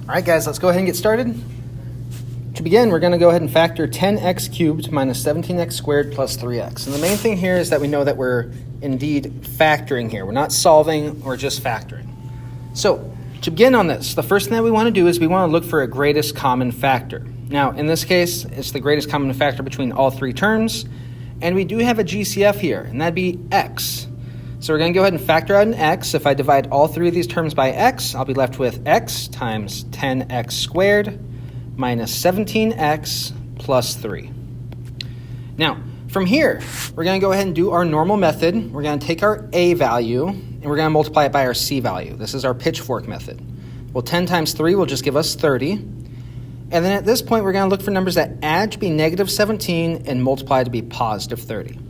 All right, guys, let's go ahead and get started. To begin, we're going to go ahead and factor 10x cubed minus 17x squared plus 3x. And the main thing here is that we know that we're indeed factoring here. We're not solving, we're just factoring. So to begin on this, the first thing that we want to do is we want to look for a greatest common factor. Now, in this case, it's the greatest common factor between all three terms. And we do have a GCF here, and that'd be x. So we're going to go ahead and factor out an x. If I divide all three of these terms by x, I'll be left with x times 10x squared minus 17x plus 3. Now, from here, we're going to go ahead and do our normal method. We're going to take our a value, and we're going to multiply it by our c value. This is our pitchfork method. Well, 10 times 3 will just give us 30. And then at this point, we're going to look for numbers that add to be negative 17 and multiply to be positive 30.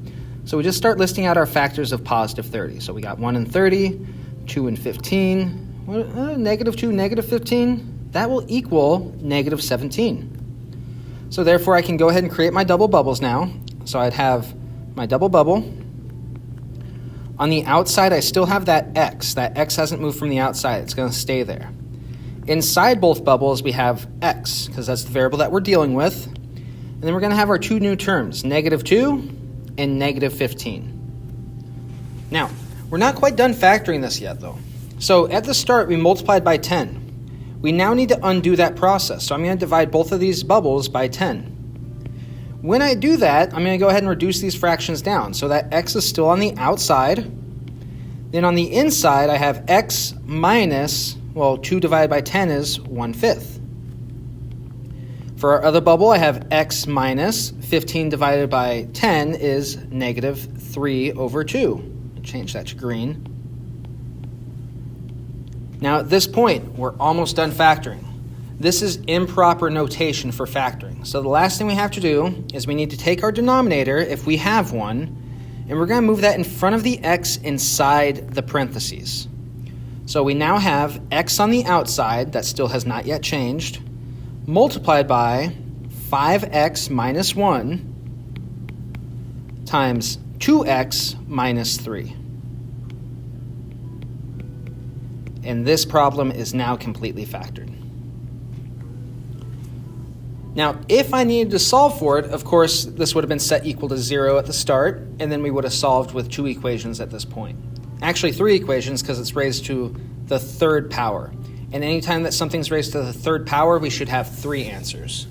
So we just start listing out our factors of positive 30. So we got 1 and 30, 2 and 15, negative 2, negative 15. That will equal negative 17. So therefore, I can go ahead and create my double bubbles now. So I'd have my double bubble. On the outside, I still have that x. That x hasn't moved from the outside. It's going to stay there. Inside both bubbles, we have x, because that's the variable that we're dealing with. And then we're going to have our two new terms, negative 2 and negative 15. Now, we're not quite done factoring this yet, though. So at the start, we multiplied by 10. We now need to undo that process. So I'm going to divide both of these bubbles by 10. When I do that, I'm going to go ahead and reduce these fractions down so that x is still on the outside. Then on the inside, I have x minus, 2 divided by 10 is 1/5. For our other bubble, I have x minus 15 divided by 10 is negative 3 over 2. I'll change that to green. Now at this point, we're almost done factoring. This is improper notation for factoring. So the last thing we have to do is we need to take our denominator, if we have one, and we're going to move that in front of the x inside the parentheses. So we now have x on the outside, that still has not yet changed, multiplied by 5x minus 1 times 2x minus 3. And this problem is now completely factored. Now, if I needed to solve for it, of course, this would have been set equal to 0 at the start, and then we would have solved with 2 equations at this point. Actually, 3 equations, because it's raised to the third power. And anytime that something's raised to the third power, we should have 3 answers.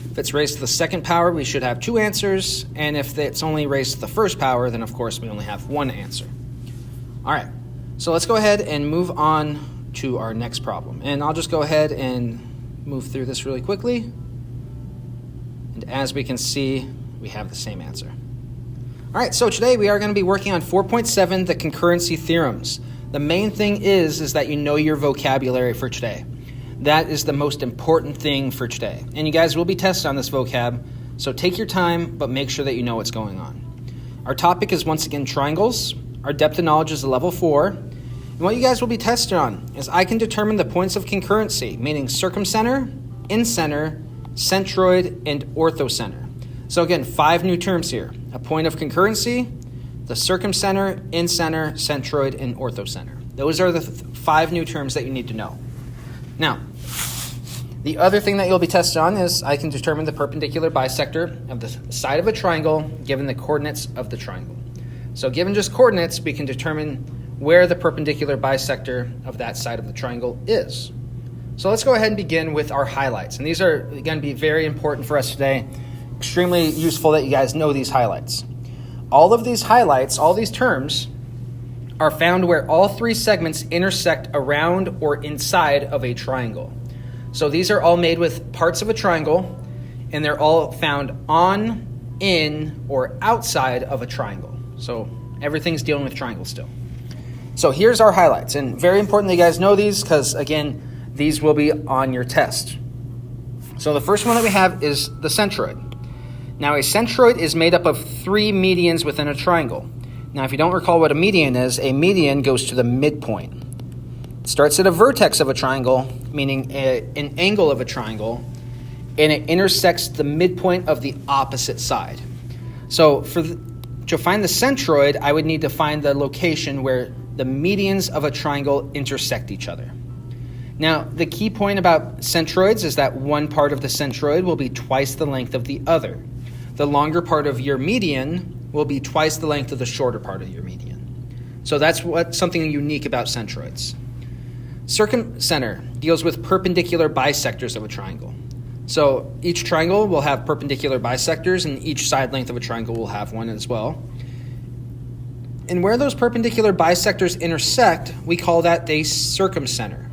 If it's raised to the second power, we should have 2 answers. And if it's only raised to the first power, then of course we only have 1 answer. All right, so let's go ahead and move on to our next problem. And I'll just go ahead and move through this really quickly. And as we can see, we have the same answer. All right, so today we are going to be working on 4.7, the concurrency theorems. The main thing is that you know your vocabulary for today. That is the most important thing for today. And you guys will be tested on this vocab, so take your time, but make sure that you know what's going on. Our topic is once again triangles. Our depth of knowledge is a level 4. And what you guys will be tested on is I can determine the points of concurrency, meaning circumcenter, incenter, centroid, and orthocenter. So again, 5 new terms here. A point of concurrency, the circumcenter, incenter, centroid, and orthocenter. Those are the 5 new terms that you need to know. Now, the other thing that you'll be tested on is I can determine the perpendicular bisector of the side of a triangle given the coordinates of the triangle. So given just coordinates, we can determine where the perpendicular bisector of that side of the triangle is. So let's go ahead and begin with our highlights. And these are going to be very important for us today. Extremely useful that you guys know these highlights. All of these highlights, all these terms, are found where all 3 segments intersect around or inside of a triangle. So these are all made with parts of a triangle, and they're all found on, in, or outside of a triangle. So everything's dealing with triangles still. So here's our highlights, and very important that you guys know these because, again, these will be on your test. So the first one that we have is the centroid. Now, a centroid is made up of 3 medians within a triangle. Now, if you don't recall what a median is, a median goes to the midpoint. It starts at a vertex of a triangle, meaning an angle of a triangle, and it intersects the midpoint of the opposite side. So to find the centroid, I would need to find the location where the medians of a triangle intersect each other. Now, the key point about centroids is that one part of the centroid will be twice the length of the other. The longer part of your median will be twice the length of the shorter part of your median. So that's something unique about centroids. Circumcenter deals with perpendicular bisectors of a triangle. So each triangle will have perpendicular bisectors, and each side length of a triangle will have one as well. And where those perpendicular bisectors intersect, we call that the circumcenter.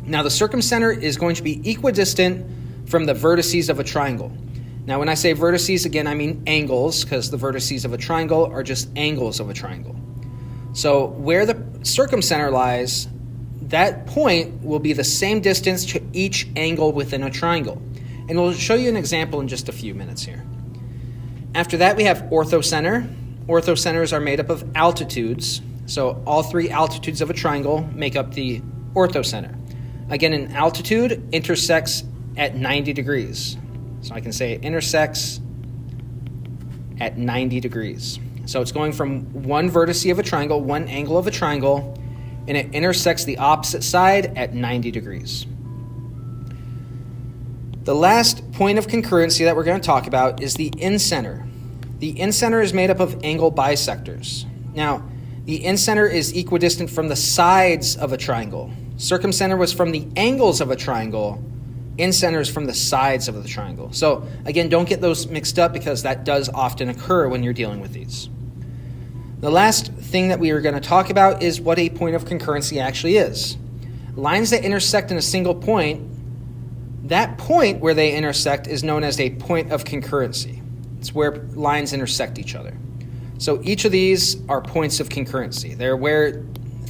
Now, the circumcenter is going to be equidistant from the vertices of a triangle. Now, when I say vertices, again, I mean angles, because the vertices of a triangle are just angles of a triangle. So where the circumcenter lies, that point will be the same distance to each angle within a triangle. And we'll show you an example in just a few minutes here. After that, we have orthocenter. Orthocenters are made up of altitudes. So all three altitudes of a triangle make up the orthocenter. Again, an altitude intersects at 90 degrees. So I can say it intersects at 90 degrees. So it's going from one vertice of a triangle, one angle of a triangle, and it intersects the opposite side at 90 degrees. The last point of concurrency that we're going to talk about is the incenter. The incenter is made up of angle bisectors. Now, the incenter is equidistant from the sides of a triangle. Circumcenter was from the angles of a triangle. Incenter is from the sides of the triangle. So again, don't get those mixed up because that does often occur when you're dealing with these. The last thing that we are going to talk about is what a point of concurrency actually is. Lines that intersect in a single point, that point where they intersect is known as a point of concurrency. It's where lines intersect each other. So each of these are points of concurrency. They're where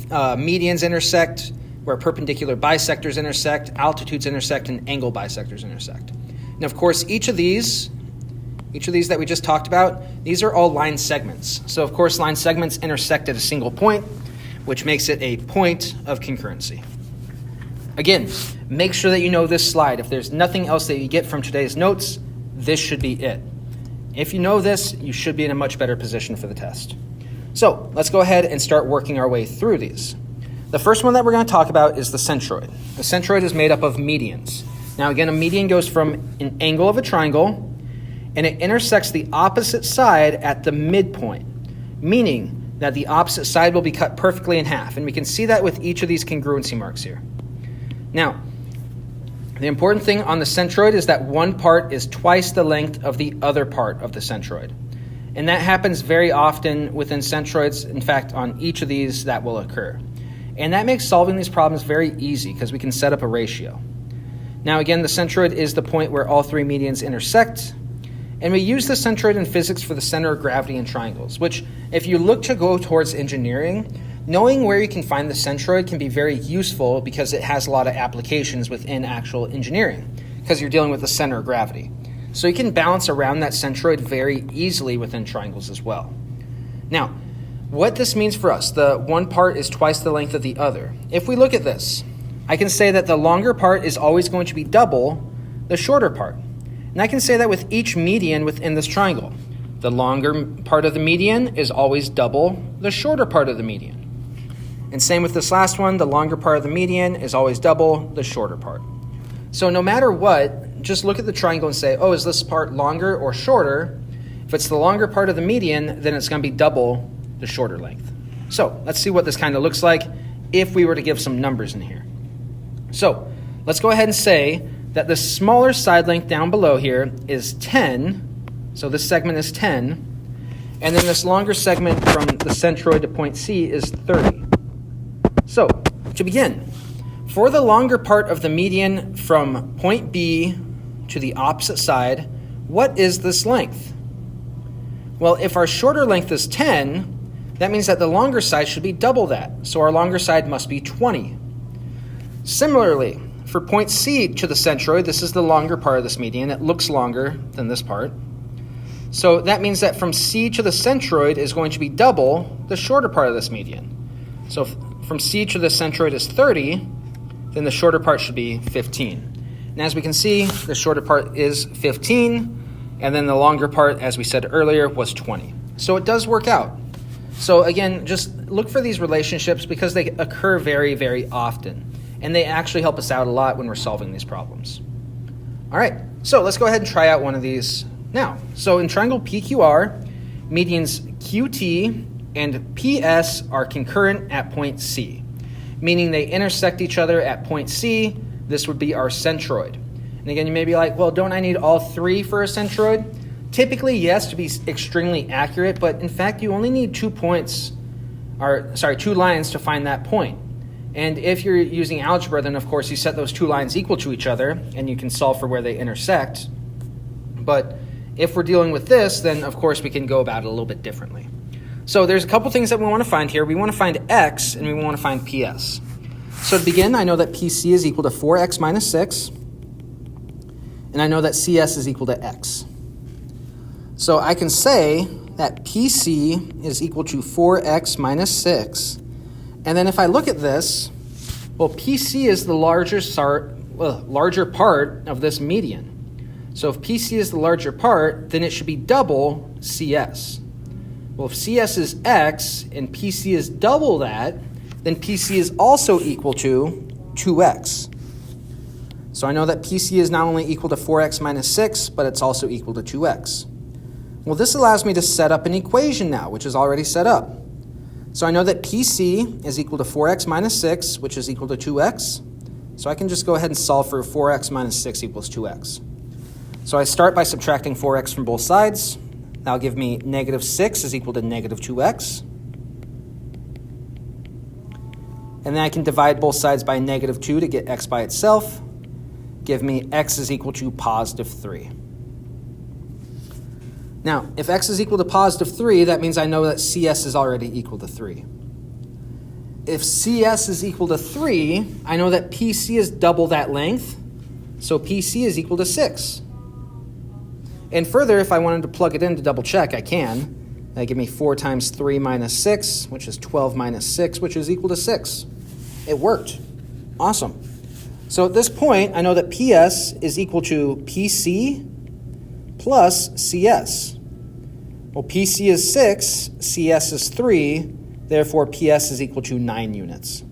medians intersect, where perpendicular bisectors intersect, altitudes intersect, and angle bisectors intersect. And of course, each of these that we just talked about, these are all line segments. So of course, line segments intersect at a single point, which makes it a point of concurrency. Again, make sure that you know this slide. If there's nothing else that you get from today's notes, this should be it. If you know this, you should be in a much better position for the test. So let's go ahead and start working our way through these. The first one that we're going to talk about is the centroid. The centroid is made up of medians. Now again, a median goes from an angle of a triangle, and it intersects the opposite side at the midpoint, meaning that the opposite side will be cut perfectly in half. And we can see that with each of these congruency marks here. Now, the important thing on the centroid is that one part is twice the length of the other part of the centroid. And that happens very often within centroids. In fact, on each of these that will occur. And that makes solving these problems very easy because we can set up a ratio. Now again, the centroid is the point where all three medians intersect. And we use the centroid in physics for the center of gravity in triangles, which if you look to go towards engineering, knowing where you can find the centroid can be very useful because it has a lot of applications within actual engineering because you're dealing with the center of gravity. So you can balance around that centroid very easily within triangles as well. Now, what this means for us, the one part is twice the length of the other. If we look at this, I can say that the longer part is always going to be double the shorter part. And I can say that with each median within this triangle. The longer part of the median is always double the shorter part of the median. And same with this last one, the longer part of the median is always double the shorter part. So no matter what, just look at the triangle and say, oh, is this part longer or shorter? If it's the longer part of the median, then it's going to be double the shorter length. So let's see what this kind of looks like if we were to give some numbers in here. So let's go ahead and say that the smaller side length down below here is 10. So this segment is 10. And then this longer segment from the centroid to point C is 30. So to begin, for the longer part of the median from point B to the opposite side, what is this length? Well, if our shorter length is 10, that means that the longer side should be double that. So our longer side must be 20. Similarly, for point C to the centroid, this is the longer part of this median. It looks longer than this part. So that means that from C to the centroid is going to be double the shorter part of this median. So from C to the centroid is 30, then the shorter part should be 15. And as we can see, the shorter part is 15, and then the longer part, as we said earlier, was 20. So it does work out. So again, just look for these relationships because they occur very, very often. and they actually help us out a lot when we're solving these problems. All right, so let's go ahead and try out one of these now. So in triangle PQR, medians QT and PS are concurrent at point C, meaning they intersect each other at point C. This would be our centroid. And again, you may be like, well, don't I need all three for a centroid? Typically, yes, to be extremely accurate, but in fact, you only need 2 lines to find that point. And if you're using algebra, then of course you set those 2 lines equal to each other, and you can solve for where they intersect. But if we're dealing with this, then of course we can go about it a little bit differently. So there's a couple things that we want to find here. We want to find x, and we want to find PS. So to begin, I know that PC is equal to 4x minus 6, and I know that CS is equal to x. So I can say that PC is equal to 4x minus 6. And then if I look at this, well, PC is the larger part of this median. So if PC is the larger part, then it should be double CS. Well, if CS is x and PC is double that, then PC is also equal to 2x. So I know that PC is not only equal to 4x minus 6, but it's also equal to 2x. Well, this allows me to set up an equation now, which is already set up. So I know that PC is equal to 4x minus 6, which is equal to 2x. So I can just go ahead and solve for 4x minus 6 equals 2x. So I start by subtracting 4x from both sides. That'll give me negative 6 is equal to negative 2x. And then I can divide both sides by negative 2 to get x by itself. Give me x is equal to positive 3. Now, if x is equal to positive 3, that means I know that CS is already equal to 3. If CS is equal to 3, I know that PC is double that length, so PC is equal to 6. And further, if I wanted to plug it in to double check, I can. That give me 4 times 3 minus 6, which is 12 minus 6, which is equal to 6. It worked. Awesome. So at this point, I know that PS is equal to PC plus CS. Well, PC is 6, CS is 3, therefore PS is equal to 9 units.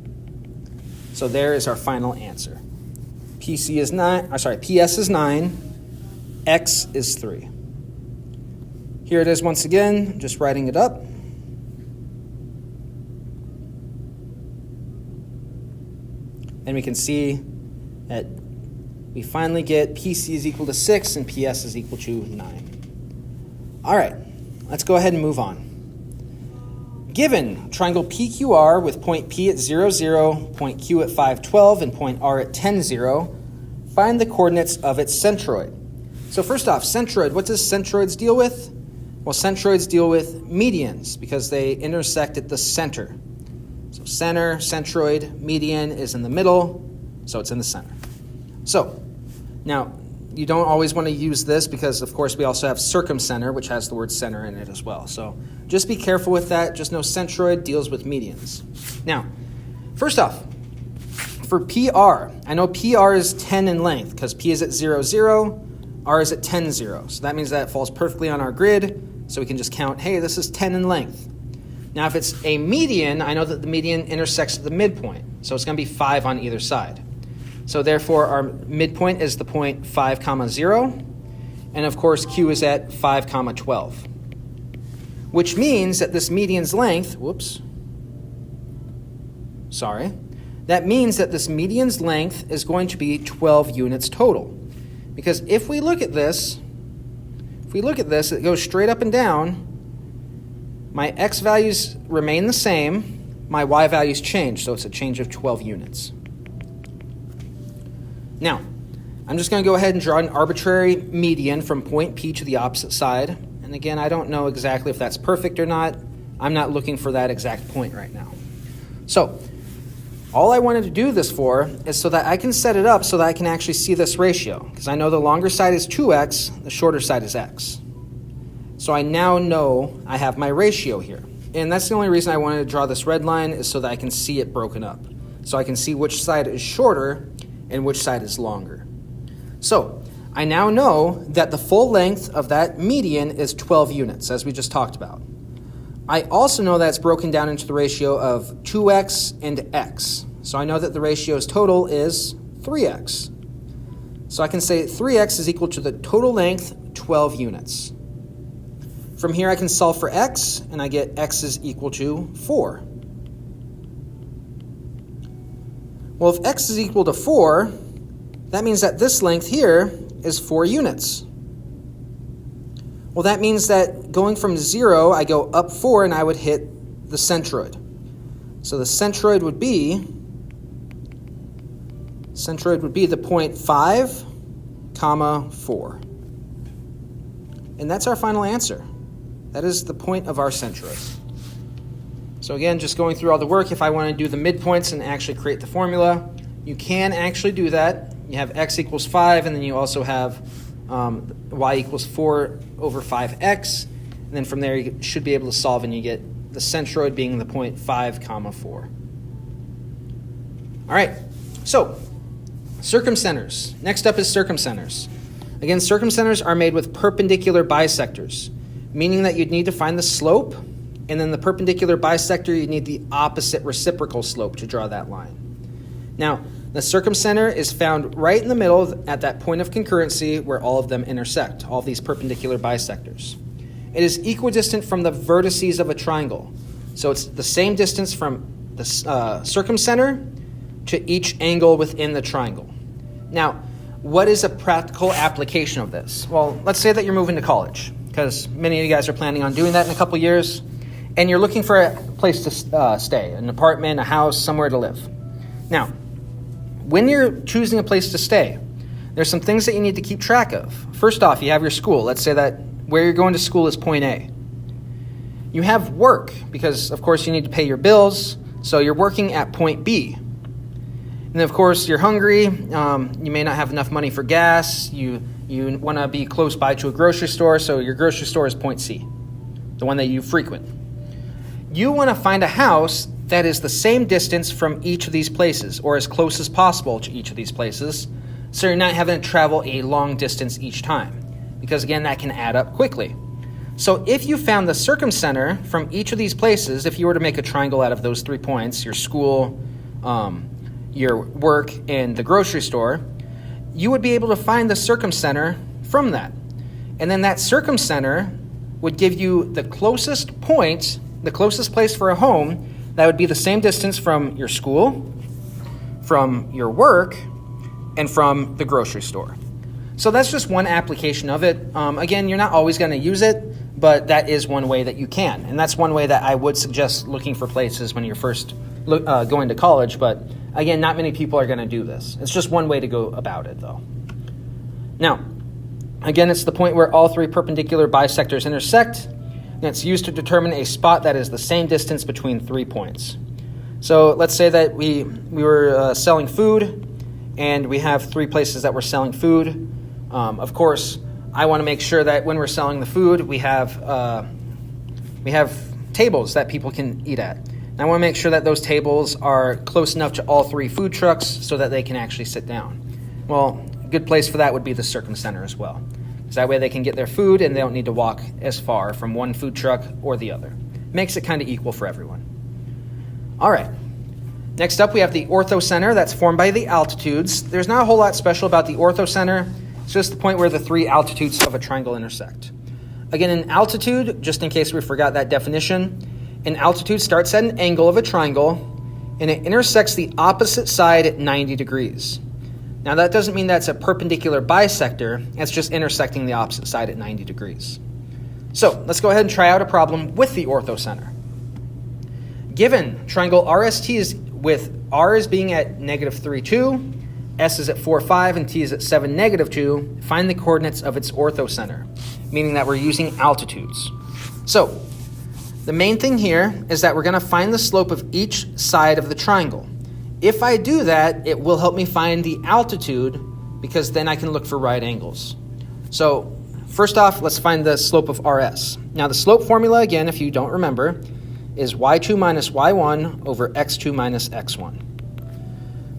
So there is our final answer. PS is 9, X is 3. Here it is once again, just writing it up. And we can see that we finally get PC is equal to 6 and PS is equal to 9. All right, let's go ahead and move on. Given triangle PQR with point P at 0, 0, point Q at 5, 12, and point R at 10, 0, find the coordinates of its centroid. So first off, centroid, what does centroids deal with? Well, centroids deal with medians because they intersect at the center. So center, centroid, median is in the middle, so it's in the center. So now, you don't always want to use this because, of course, we also have circumcenter, which has the word center in it as well. So just be careful with that. Just know centroid deals with medians. Now, first off, for PR, I know PR is 10 in length because P is at 0, 0, R is at 10, 0. So that means that it falls perfectly on our grid. So we can just count, hey, this is 10 in length. Now, if it's a median, I know that the median intersects at the midpoint. So it's going to be 5 on either side. So therefore, our midpoint is the point 5, 0. And of course, Q is at 5, 12. Which means that this median's length, that means that this median's length is going to be 12 units total. Because if we look at this, it goes straight up and down. My X values remain the same. My Y values change, so it's a change of 12 units. Now, I'm just going to go ahead and draw an arbitrary median from point P to the opposite side. And again, I don't know exactly if that's perfect or not. I'm not looking for that exact point right now. So, all I wanted to do this for is so that I can set it up so that I can actually see this ratio. Because I know the longer side is 2x, the shorter side is x. So I now know I have my ratio here. And that's the only reason I wanted to draw this red line is so that I can see it broken up. So I can see which side is shorter and which side is longer. So I now know that the full length of that median is 12 units, as we just talked about. I also know that it's broken down into the ratio of 2x and x. So I know that the ratio's total is 3x. So I can say 3x is equal to the total length, 12 units. From here I can solve for x, and I get x is equal to 4. Well, if x is equal to 4, that means that this length here is 4 units. Well, that means that going from 0, I go up 4, and I would hit the centroid. So the centroid would be the point 5, 4. And that's our final answer. That is the point of our centroid. So again, just going through all the work, if I want to do the midpoints and actually create the formula, you can actually do that. You have x equals 5, and then you also have y equals 4 over 5x. And then from there, you should be able to solve, and you get the centroid being the point 5, 4. All right, so circumcenters. Next up is circumcenters. Again, circumcenters are made with perpendicular bisectors, meaning that you'd need to find the slope, and then the perpendicular bisector, you need the opposite reciprocal slope to draw that line. Now, the circumcenter is found right in the middle at that point of concurrency where all of them intersect, all of these perpendicular bisectors. It is equidistant from the vertices of a triangle. So it's the same distance from the circumcenter to each angle within the triangle. Now, what is a practical application of this? Well, let's say that you're moving to college, because many of you guys are planning on doing that in a couple years, and you're looking for a place to stay, an apartment, a house, somewhere to live. Now, when you're choosing a place to stay, there's some things that you need to keep track of. First off, you have your school. Let's say that where you're going to school is point A. You have work, because of course you need to pay your bills, so you're working at point B. And of course you're hungry, you may not have enough money for gas, you want to be close by to a grocery store, so your grocery store is point C, the one that you frequent. You want to find a house that is the same distance from each of these places, or as close as possible to each of these places, so you're not having to travel a long distance each time, because again, that can add up quickly. So if you found the circumcenter from each of these places, if you were to make a triangle out of those 3 points, your school, your work, and the grocery store, you would be able to find the circumcenter from that. And then that circumcenter would give you the closest point, the closest place for a home, that would be the same distance from your school, from your work, and from the grocery store. So that's just one application of it. Again, you're not always going to use it, but that is one way that you can. And that's one way that I would suggest looking for places when you're first going to college. But again, not many people are going to do this. It's just one way to go about it, though. Now, again, it's the point where all 3 perpendicular bisectors intersect, and it's used to determine a spot that is the same distance between 3 points. So let's say that we were selling food, and we have 3 places that we're selling food. Of course, I want to make sure that when we're selling the food, we have tables that people can eat at. And I want to make sure that those tables are close enough to all 3 food trucks so that they can actually sit down. Well, a good place for that would be the circumcenter as well, because that way they can get their food and they don't need to walk as far from one food truck or the other. Makes it kind of equal for everyone. All right. Next up, we have the orthocenter that's formed by the altitudes. There's not a whole lot special about the orthocenter. It's just the point where the 3 altitudes of a triangle intersect. Again, in altitude, just in case we forgot that definition, an altitude starts at an angle of a triangle, and it intersects the opposite side at 90 degrees. Now, that doesn't mean that's a perpendicular bisector. It's just intersecting the opposite side at 90 degrees. So let's go ahead and try out a problem with the orthocenter. Given triangle RST is with R as being at -3, 2, S is at 4, 5, and T is at 7, -2, find the coordinates of its orthocenter, meaning that we're using altitudes. So the main thing here is that we're going to find the slope of each side of the triangle. If I do that, it will help me find the altitude, because then I can look for right angles. So first off, let's find the slope of RS. Now the slope formula, again, if you don't remember, is y2 minus y1 over x2 minus x1.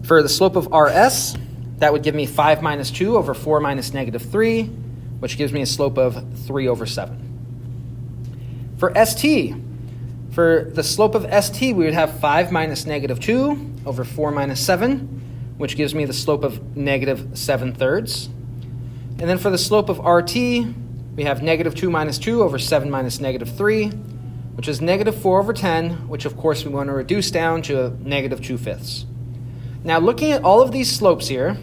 For the slope of RS, that would give me 5 minus 2 over 4 minus -3, which gives me a slope of 3 over 7. For ST, for the slope of ST, we would have 5 minus -2 over 4 minus 7, which gives me the slope of negative 7/3. And then for the slope of RT, we have negative 2 minus 2 over 7 minus negative 3, which is negative 4 over 10, which of course we want to reduce down to negative 2/5. Now looking at all of these slopes here,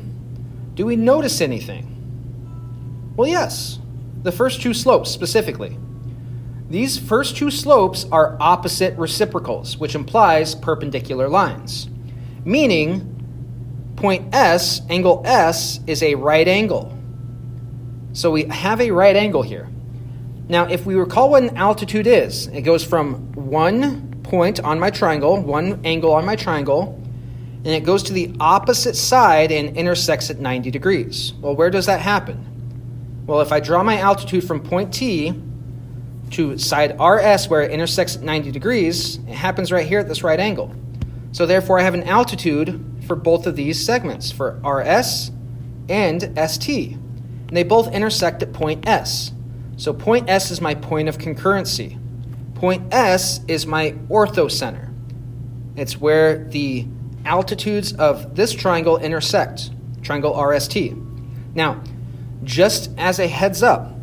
do we notice anything? Well, yes, the first two slopes specifically. These first two slopes are opposite reciprocals, which implies perpendicular lines, meaning point S, angle S, is a right angle. So we have a right angle here. Now, if we recall what an altitude is, it goes from one point on my triangle, one angle on my triangle, and it goes to the opposite side and intersects at 90 degrees. Well, where does that happen? Well, if I draw my altitude from point T to side RS where it intersects at 90 degrees, it happens right here at this right angle. So therefore, I have an altitude for both of these segments, for RS and ST. And they both intersect at point S. So point S is my point of concurrency. Point S is my orthocenter. It's where the altitudes of this triangle intersect, triangle RST. Now, just as a heads up,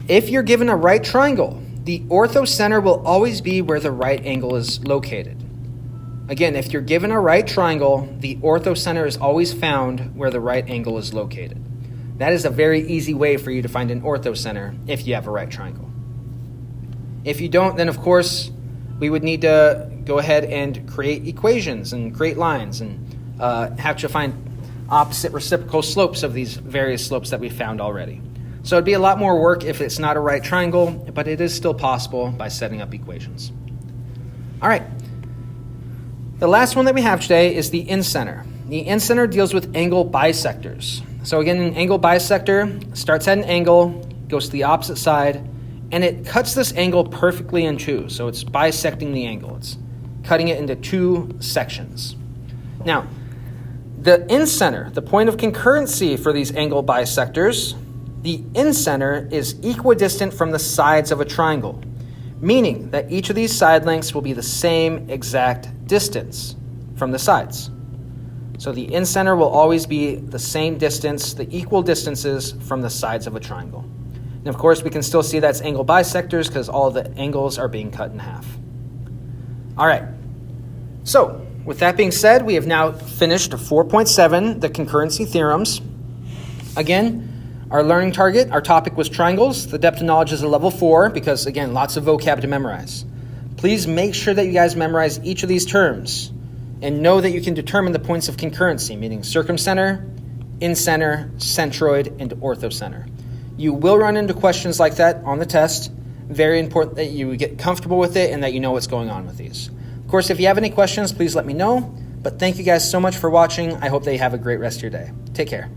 if you're given a right triangle, the orthocenter will always be where the right angle is located. Again, if you're given a right triangle, the orthocenter is always found where the right angle is located. That is a very easy way for you to find an orthocenter if you have a right triangle. If you don't, then of course, we would need to go ahead and create equations and create lines and have to find opposite reciprocal slopes of these various slopes that we found already. So it'd be a lot more work if it's not a right triangle, but it is still possible by setting up equations. All right. The last one that we have today is the incenter. The incenter deals with angle bisectors. So again, an angle bisector starts at an angle, goes to the opposite side, and it cuts this angle perfectly in two. So it's bisecting the angle. It's cutting it into two sections. Now, the incenter, the point of concurrency for these angle bisectors, the incenter is equidistant from the sides of a triangle, meaning that each of these side lengths will be the same exact distance from the sides. So the incenter will always be the same distance, the equal distances from the sides of a triangle. And of course, we can still see that's angle bisectors because all of the angles are being cut in half. All right. So with that being said, we have now finished 4.7, the concurrency theorems. Again, our learning target, our topic was triangles. The depth of knowledge is a level 4 because, again, lots of vocab to memorize. Please make sure that you guys memorize each of these terms and know that you can determine the points of concurrency, meaning circumcenter, incenter, centroid, and orthocenter. You will run into questions like that on the test. Very important that you get comfortable with it and that you know what's going on with these. Of course, if you have any questions, please let me know. But thank you guys so much for watching. I hope that you have a great rest of your day. Take care.